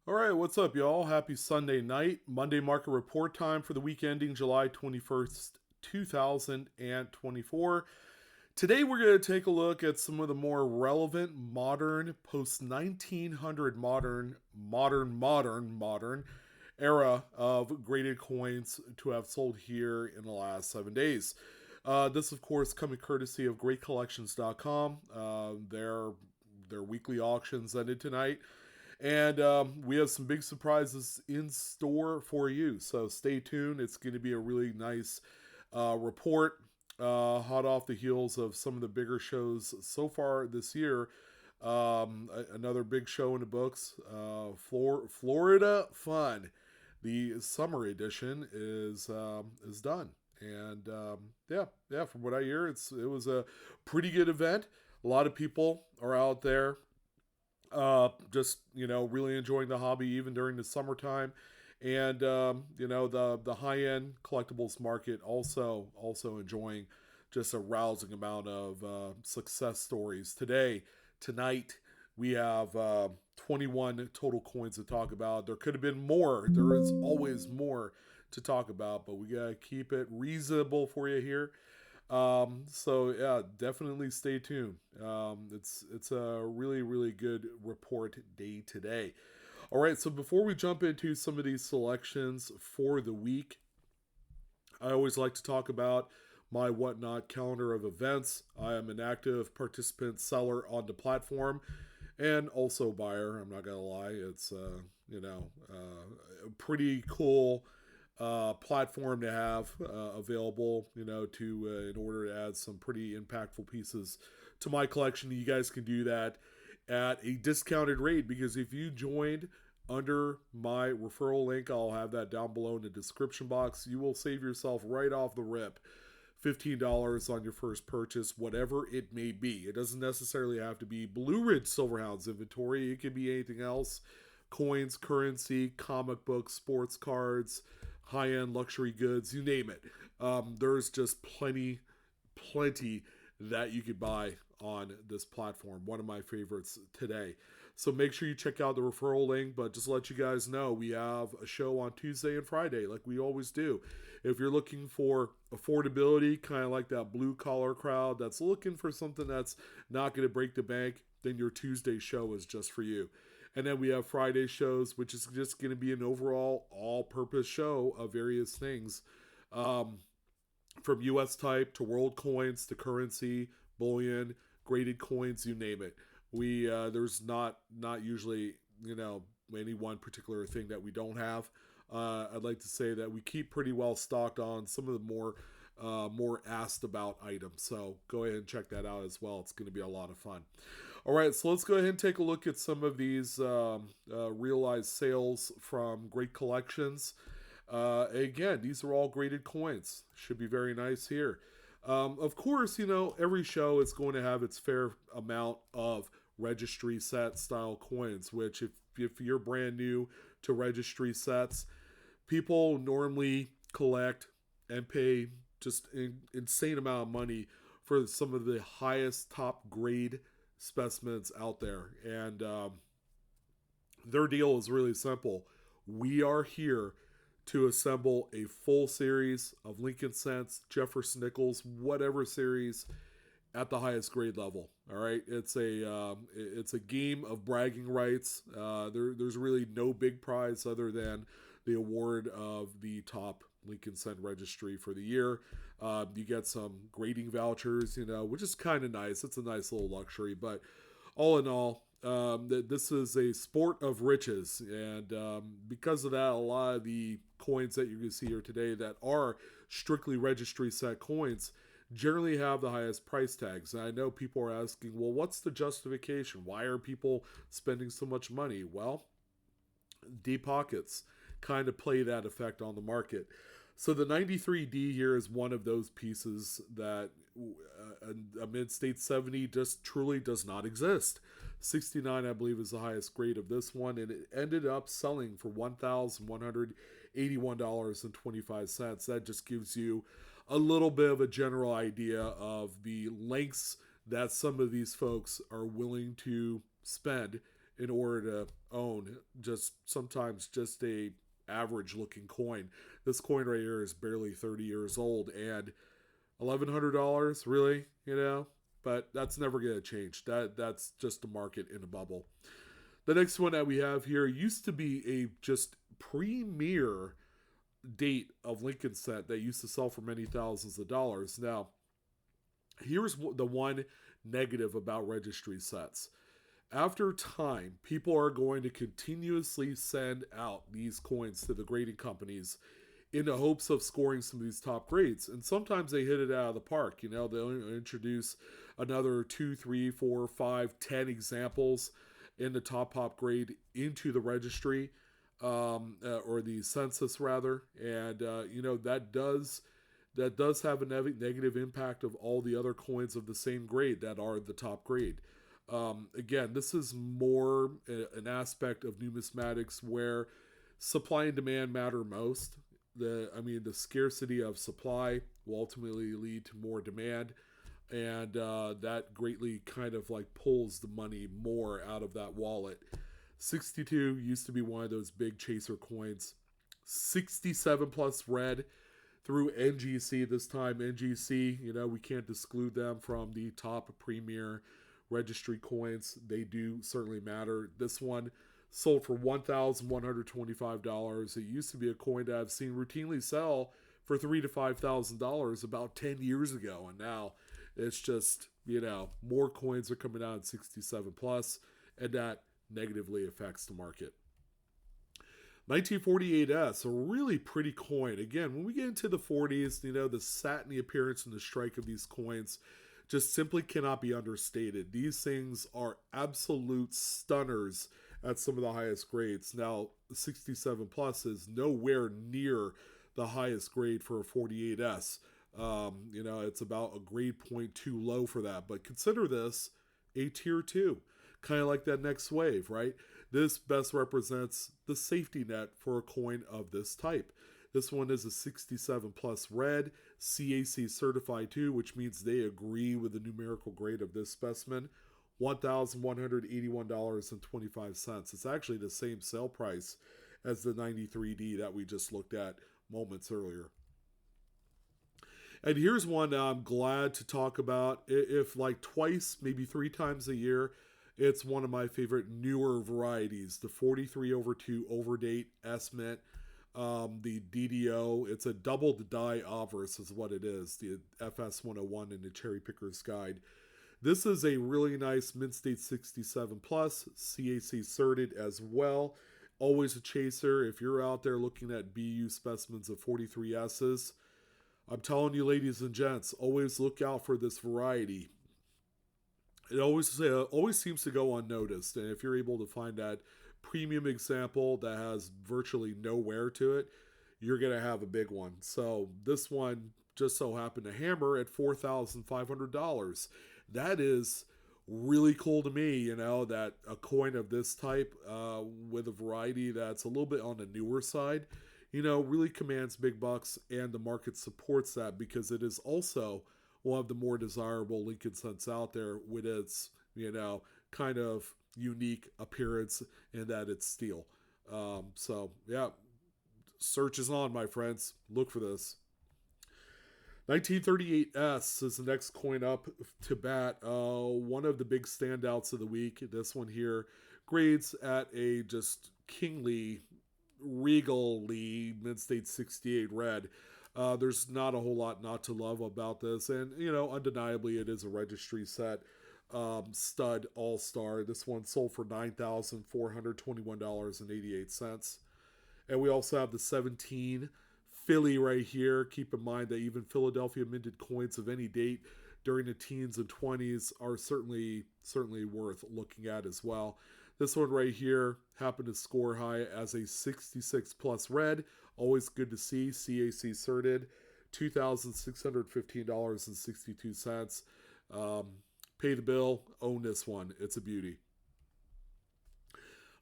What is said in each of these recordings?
All right, what's up, y'all? Happy Sunday night. Monday market report time for the week ending July 21st, 2024. Today, we're going to take a look at some of the more relevant modern, post 1900 modern era of graded coins to have sold here in the last 7 days. This, of course, coming courtesy of greatcollections.com. Their weekly auctions ended tonight. And we have some big surprises in store for you. So stay tuned. It's going to be a really nice report, hot off the heels of some of the bigger shows so far this year. Another big show in the books, Florida Fun. The summer edition is done, and yeah. From what I hear, it was a pretty good event. A lot of people are out there just really enjoying the hobby even during the summertime, and the high end collectibles market also enjoying just a rousing amount of success stories tonight. We have 21 total coins to talk about. There could have been more. There is always more to talk about, but we gotta keep it reasonable for you here. So yeah, definitely stay tuned. It's a really good report day today. All right, so before we jump into some of these selections for the week, I always like to talk about my whatnot calendar of events. I am an active participant seller on the platform and also buyer. I'm not gonna lie, it's a pretty cool platform to have available, to in order to add some pretty impactful pieces to my collection. You guys can do that at a discounted rate because if you joined under my referral link, I'll have that down below in the description box. You will save yourself right off the rip $15 on your first purchase, whatever it may be. It doesn't necessarily have to be Blue Ridge Silverhounds inventory. It could be anything else: coins, currency, comic books, sports cards, high-end luxury goods, you name it. There's just plenty that you could buy on this platform. One of my favorites today. So make sure you check out the referral link. But just to let you guys know, we have a show on Tuesday and Friday, like we always do. If you're looking for affordability, kind of like that blue collar crowd that's looking for something that's not going to break the bank, then your Tuesday show is just for you. And then we have Friday shows, which is just going to be an overall all-purpose show of various things. Um, from US type to world coins to currency, bullion, graded coins, you name it. We there's not usually any one particular thing that we don't have. I'd like to say that we keep pretty well stocked on some of the more asked about items. So go ahead and check that out as well. It's going to be a lot of fun. All right, so let's go ahead and take a look at some of these realized sales from Great Collections. Again, these are all graded coins. Should be very nice here. Of course, every show is going to have its fair amount of registry set style coins, which if you're brand new to registry sets, people normally collect and pay just an insane amount of money for some of the highest top grade specimens out there. And their deal is really simple. We are here to assemble a full series of Lincoln Cents, Jefferson Nichols, whatever series at the highest grade level. All right, it's a game of bragging rights. There's really no big prize other than the award of the top Lincoln Cent registry for the year. You get some grading vouchers, which is kind of nice. It's a nice little luxury, but all in all, this is a sport of riches, and because of that, a lot of the coins that you're going to see here today that are strictly registry set coins generally have the highest price tags. And I know people are asking, well, what's the justification? Why are people spending so much money? Well, deep pockets kind of play that effect on the market. So the 93D here is one of those pieces that a mid-state 70 just truly does not exist. 69, I believe, is the highest grade of this one, and it ended up selling for $1,181.25. That just gives you a little bit of a general idea of the lengths that some of these folks are willing to spend in order to own just sometimes just a average looking coin. This coin right here is barely 30 years old, and $1,100, really, But that's never going to change. That's just a market in a bubble. The next one that we have here used to be a just premier date of Lincoln cent that used to sell for many thousands of dollars. Now, here's the one negative about registry sets. After time, people are going to continuously send out these coins to the grading companies in the hopes of scoring some of these top grades. And sometimes they hit it out of the park. They'll introduce another 2, 3, 4, 5, 10 examples in the top pop grade into the registry, or the census rather. And, that does have a negative impact of all the other coins of the same grade that are the top grade. Again, this is more an aspect of numismatics where supply and demand matter most. The scarcity of supply will ultimately lead to more demand, and that greatly kind of like pulls the money more out of that wallet. 62 used to be one of those big chaser coins. 67 plus red through NGC this time. NGC, we can't exclude them from the top premier registry coins. They do certainly matter. This one sold for $1,125. It used to be a coin that I've seen routinely sell for $3,000 to $5,000 about 10 years ago, and now it's just more coins are coming out at 67 plus, and that negatively affects the market. 1948S, a really pretty coin. Again, when we get into the 40s, the satiny appearance and the strike of these coins just simply cannot be understated. These things are absolute stunners at some of the highest grades. Now, 67 plus is nowhere near the highest grade for a 48S. It's about a grade point too low for that. But consider this a tier 2, kind of like that next wave, right? This best represents the safety net for a coin of this type. This one is a 67 plus red, CAC certified too, which means they agree with the numerical grade of this specimen. $1,181.25. It's actually the same sale price as the 93D that we just looked at moments earlier. And here's one I'm glad to talk about. If like twice, maybe 3 times a year, it's one of my favorite newer varieties. The 43/2 overdate S-Mint. The DDO, it's a doubled die obverse is what it is. The FS 101 in the Cherry Picker's Guide. This is a really nice Mint State 67 plus, CAC certed as well. Always a chaser. If you're out there looking at BU specimens of 43S's, I'm telling you, ladies and gents, always look out for this variety. It always seems to go unnoticed, and if you're able to find that premium example that has virtually no wear to it, you're going to have a big one. So this one just so happened to hammer at $4,500. That is really cool to me, that a coin of this type with a variety that's a little bit on the newer side, really commands big bucks, and the market supports that because it is also one of the more desirable Lincoln cents out there with its, kind of unique appearance in that it's steel. Search is on, my friends. Look for this. 1938S is the next coin up to bat. One of the big standouts of the week. This one here grades at a just kingly, regally Mint State 68 red. There's not a whole lot not to love about this, and undeniably it is a registry set. Stud all-star. This one sold for $9,421.88. And we also have the 17 Philly right here. Keep in mind that even Philadelphia minted coins of any date during the teens and 20s are certainly worth looking at as well. This one right here happened to score high as a 66 plus red. Always good to see. CAC certed. $2,615.62. Pay the bill. Own this one. It's a beauty.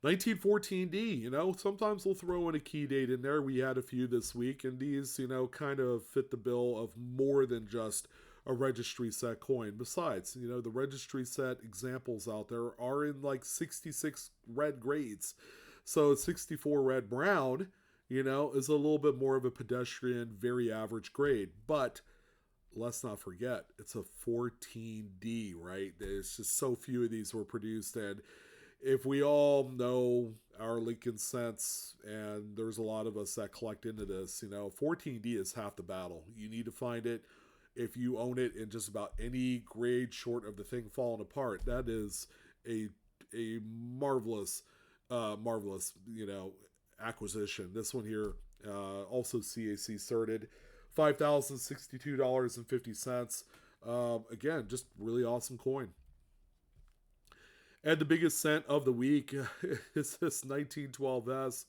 1914D, sometimes we'll throw in a key date in there. We had a few this week, and these, kind of fit the bill of more than just a registry set coin. Besides, the registry set examples out there are in like 66 red grades. So 64 red brown, is a little bit more of a pedestrian, very average grade. But let's not forget, it's a 14D, right? There's just so few of these were produced. And if we all know our Lincoln cents, and there's a lot of us that collect into this, 14D is half the battle. You need to find it. If you own it in just about any grade short of the thing falling apart, that is a marvelous, marvelous, acquisition. This one here, also CAC certed, $5,062.50. Again, just really awesome coin. And the biggest cent of the week is this 1912S.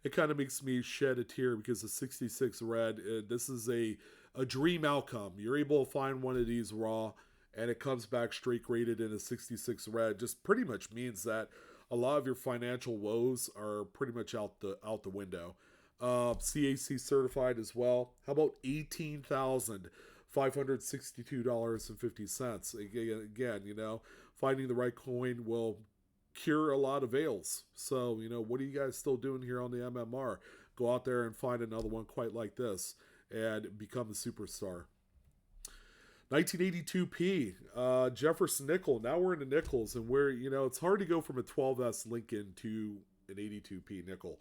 It kind of makes me shed a tear because the 66 red, this is a dream outcome. You're able to find one of these raw, and it comes back straight graded in a 66 red. Just pretty much means that a lot of your financial woes are pretty much out the window. CAC certified as well. How about $18,562.50? Again, finding the right coin will cure a lot of ails. So, what are you guys still doing here on the MMR? Go out there and find another one quite like this and become a superstar. 1982p, Jefferson nickel. Now we're into nickels, and it's hard to go from a 12S Lincoln to an 82p nickel.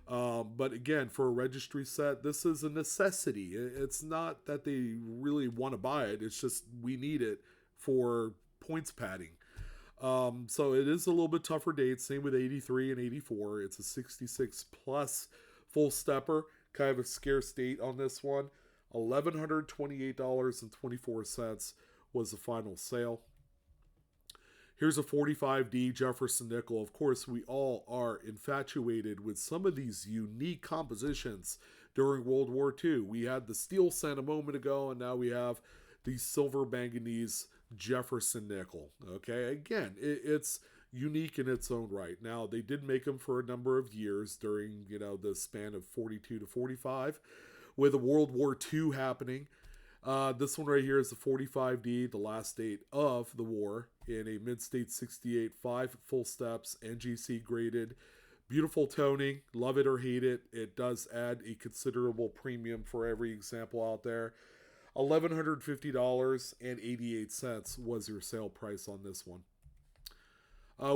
But again, for a registry set, this is a necessity. It's not that they really want to buy it. It's just we need it for points padding. So it is a little bit tougher dates. Same with 83 and 84. It's a 66 plus full stepper. Kind of a scarce date on this one. $1,128.24 was the final sale. Here's a 45D Jefferson nickel. Of course, we all are infatuated with some of these unique compositions during World War II. We had the steel cent a moment ago, and now we have the silver manganese Jefferson nickel. Okay, again, it's unique in its own right. Now, they did make them for a number of years during, the span of 42 to 45, with a World War II happening. This one right here is the 45D, the last date of the war, in a mid-state 68, 5 full steps, NGC graded. Beautiful toning, love it or hate it. It does add a considerable premium for every example out there. $1,150.88 was your sale price on this one.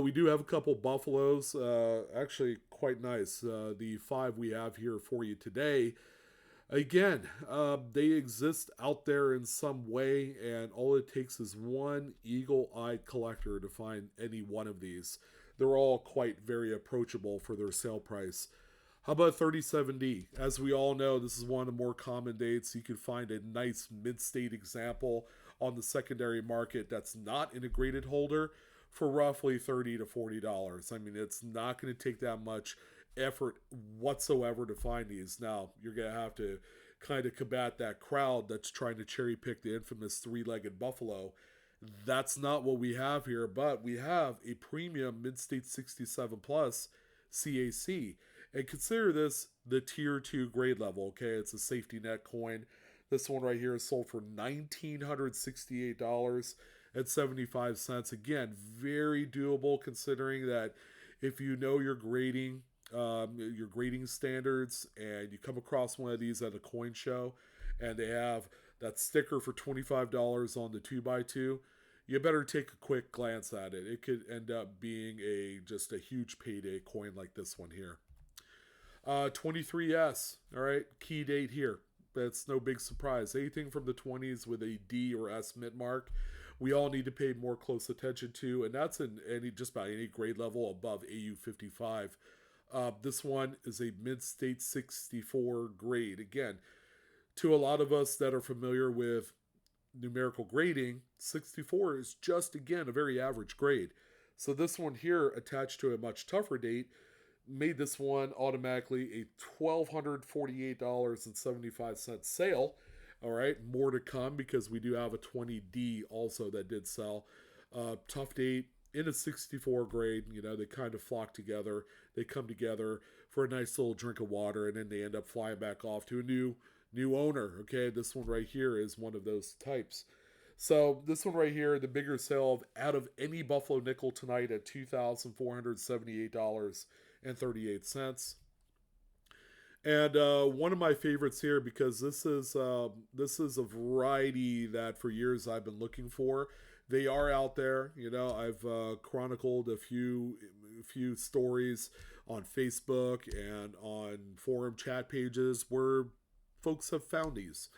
We do have a couple buffaloes, actually quite nice. The 5 we have here for you today. Again, they exist out there in some way, and all it takes is one eagle-eyed collector to find any one of these. They're all quite very approachable for their sale price. How about 37D? As we all know, this is one of the more common dates. You can find a nice mid-state example on the secondary market that's not in a graded holder for roughly $30 to $40. I mean, it's not going to take that much effort whatsoever to find these. Now, you're going to have to kind of combat that crowd that's trying to cherry pick the infamous 3-legged buffalo. That's not what we have here, but we have a premium mid-state 67 plus CAC. And consider this the tier 2 grade level, okay? It's a safety net coin. This one right here is sold for $1,968.75. Again, very doable considering that if you know your grading standards and you come across one of these at a coin show and they have that sticker for $25 on the 2x2, you better take a quick glance at it. It could end up being just a huge payday coin like this one here. 23S, all right, key date here. That's no big surprise. Anything from the 20s with a D or S mint mark, we all need to pay more close attention to, and that's in just about any grade level above AU 55. This one is a mid-state 64 grade. Again, to a lot of us that are familiar with numerical grading, 64 is just, again, a very average grade. So this one here, attached to a much tougher date, made this one automatically a $1,248.75 sale. All right, more to come because we do have a 20D also that did sell. Tough date in a 64 grade. They kind of flock together. They come together for a nice little drink of water, and then they end up flying back off to a new owner. Okay, this one right here is one of those types. So this one right here, the bigger sale of out of any Buffalo nickel tonight at $2,478.38. And one of my favorites here, because this is a variety that for years I've been looking for. They are out there. You know, I've chronicled a few stories on Facebook and on forum chat pages where folks have found these,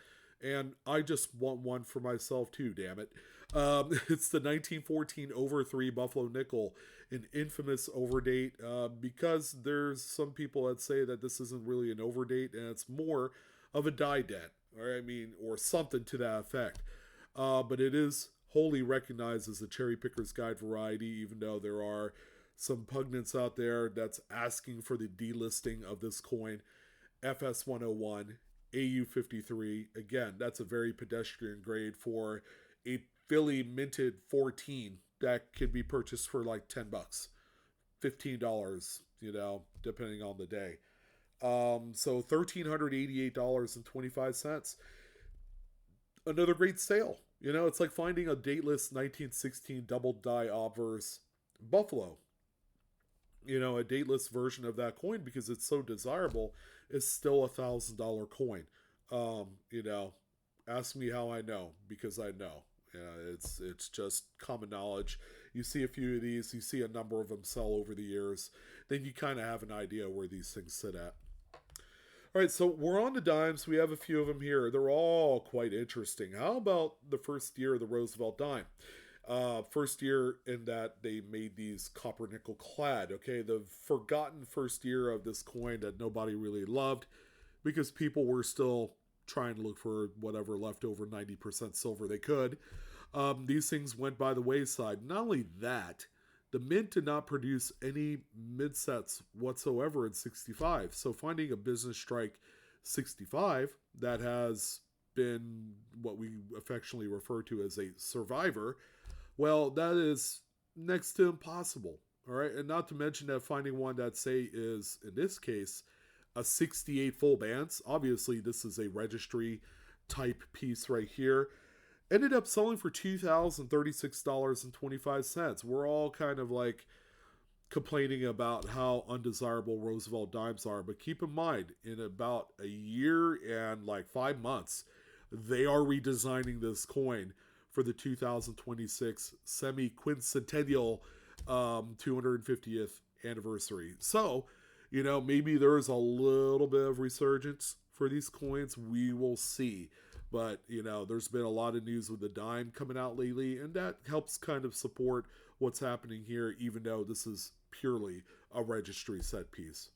and I just want one for myself too. Damn it! It's the 1914 over 3 Buffalo nickel, an infamous overdate, because there's some people that say that this isn't really an overdate and it's more of a die debt, or I mean, or something to that effect. But it is wholly recognized as a cherry picker's guide variety, even though there are some pugnates out there that's asking for the delisting of this coin. FS 101, AU 53. Again, that's a very pedestrian grade for a Philly minted 14 that could be purchased for like $10, $15, you know, depending on the day. So $1,388.25. Another great sale. You know, it's like finding a dateless 1916 double die obverse Buffalo. You know, a dateless version of that coin, because it's so desirable, is still $1,000 coin. You know, ask me how I know, because I know. It's just common knowledge. You see a few of these, you see a number of them sell over the years, then you kind of have an idea where these things sit at. All right, so we're on the dimes. We have a few of them here. They're all quite interesting. How about the first year of the Roosevelt dime? First year in that they made these copper nickel clad. Okay, the forgotten first year of this coin that nobody really loved because people were still trying to look for whatever leftover 90% silver they could. These things went by the wayside. Not only that, the mint did not produce any mid sets whatsoever in 65. So finding a business strike 65 that has been what we affectionately refer to as a survivor, well, that is next to impossible. All right. And not to mention that finding one that, say, is, in this case, a 68 full bands. Obviously, this is a registry type piece right here. Ended up selling for $2,036.25. We're all kind of like complaining about how undesirable Roosevelt dimes are. But keep in mind, in about a year and like 5 months, they are redesigning this coin for the 2026 semi-quincentennial 250th anniversary. So, you know, maybe there is a little bit of resurgence for these coins. We will see. But, you know, there's been a lot of news with the dime coming out lately, and that helps kind of support what's happening here, even though this is purely a registry set piece.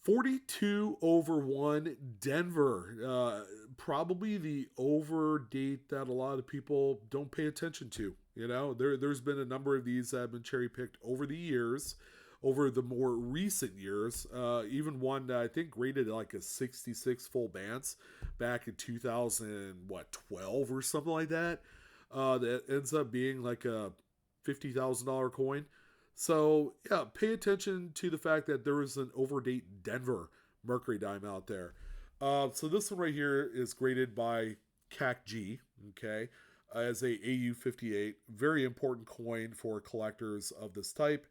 42 over 1 Denver. Probably the over date that a lot of people don't pay attention to. You know, there's been a number of these that have been cherry picked over the years, over the more recent years. Even one that I think rated like a 66 full bands back in 2012 or something like that. That ends up being like a $50,000 coin. So, yeah, pay attention to the fact that there is an overdate Denver Mercury dime out there. So this one right here is graded by CAC-G, okay, as a AU58. Very important coin for collectors of this type.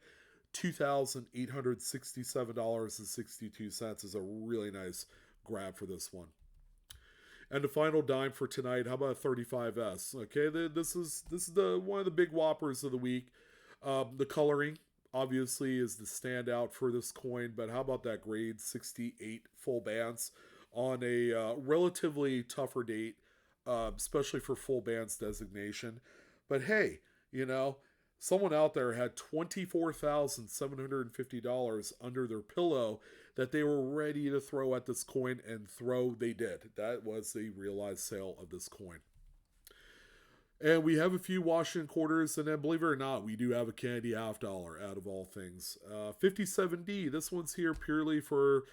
$2,867.62 is a really nice grab for this one. And the final dime for tonight, how about 35S? Okay, this is the one of the big whoppers of the week. The coloring obviously is the standout for this coin, but how about that grade 68 full bands on a relatively tougher date, especially for full bands designation. But hey, you know, someone out there had $24,750 under their pillow that they were ready to throw at this coin, and throw they did. That was the realized sale of this coin. And we have a few Washington quarters, and then believe it or not, we do have a candy half dollar out of all things. 57D. This one's here purely for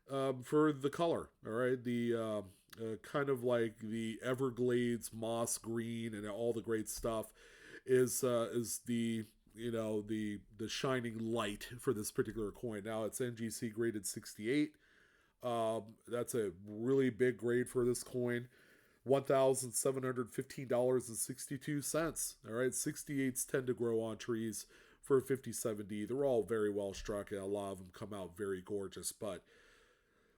the color. All right, the kind of like the Everglades moss green and all the great stuff is the the shining light for this particular coin. Now it's NGC graded 68. That's a really big grade for this coin. $1,715.62. All right, 68s tend to grow on trees for a 57D. They're all very well struck, and a lot of them come out very gorgeous. But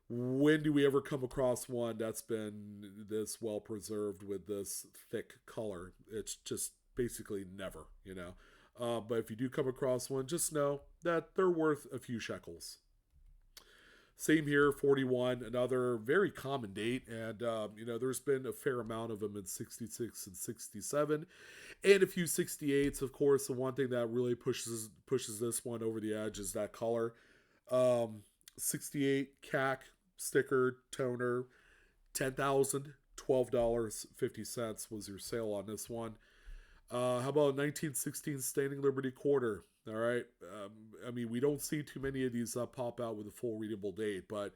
when do we ever come across one that's been this well preserved with this thick color? It's just basically never, you know. But if you do come across one, just know that they're worth a few shekels. Same here, 41, another very common date. And, there's been a fair amount of them in 66 and 67 and a few 68s. Of course, the one thing that really pushes this one over the edge is that color. 68 CAC sticker toner, $10,012.50 was your sale on this one. How about 1916 Standing Liberty Quarter? All right. We don't see too many of these pop out with a full readable date, but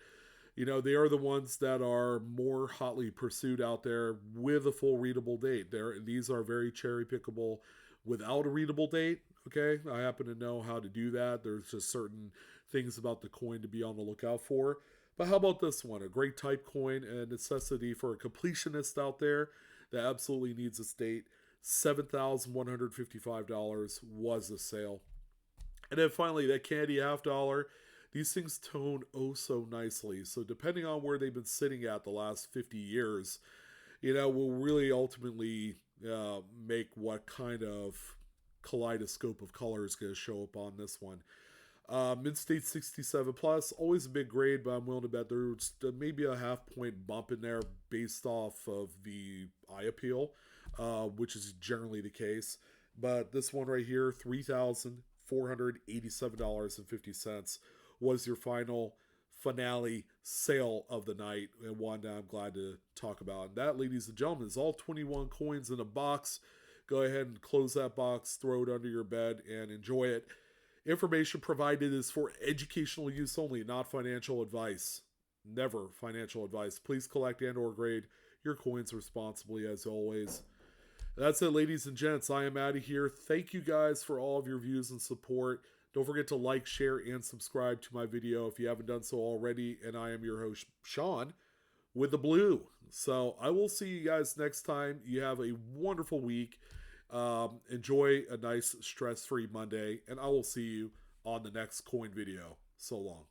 they are the ones that are more hotly pursued out there with a full readable date. These are very cherry pickable without a readable date. Okay, I happen to know how to do that. There's just certain things about the coin to be on the lookout for. But how about this one? A great type coin, a necessity for a completionist out there that absolutely needs its date. $7,155 was the sale. And then finally, that candy $half. These things tone oh so nicely. So depending on where they've been sitting at the last 50 years, will really ultimately make what kind of kaleidoscope of color is going to show up on this one. Mid-State 67 plus, always a big grade, but I'm willing to bet there's maybe a half-point bump in there based off of the eye appeal, which is generally the case. But this one right here, $3,487.50 was your final finale sale of the night, and one that I'm glad to talk about. And that, ladies and gentlemen, is all 21 coins in a box. Go ahead and close that box, throw it under your bed, and enjoy it. Information provided is for educational use only, not financial advice. Never financial advice. Please collect and or grade your coins responsibly as always. That's it, ladies and gents. I am out of here. Thank you guys for all of your views and support. Don't forget to like, share, and subscribe to my video if you haven't done so already. And I am your host, Sean, with the blue. So I will see you guys next time. You have a wonderful week. Enjoy a nice stress-free Monday, and I will see you on the next coin video. So long.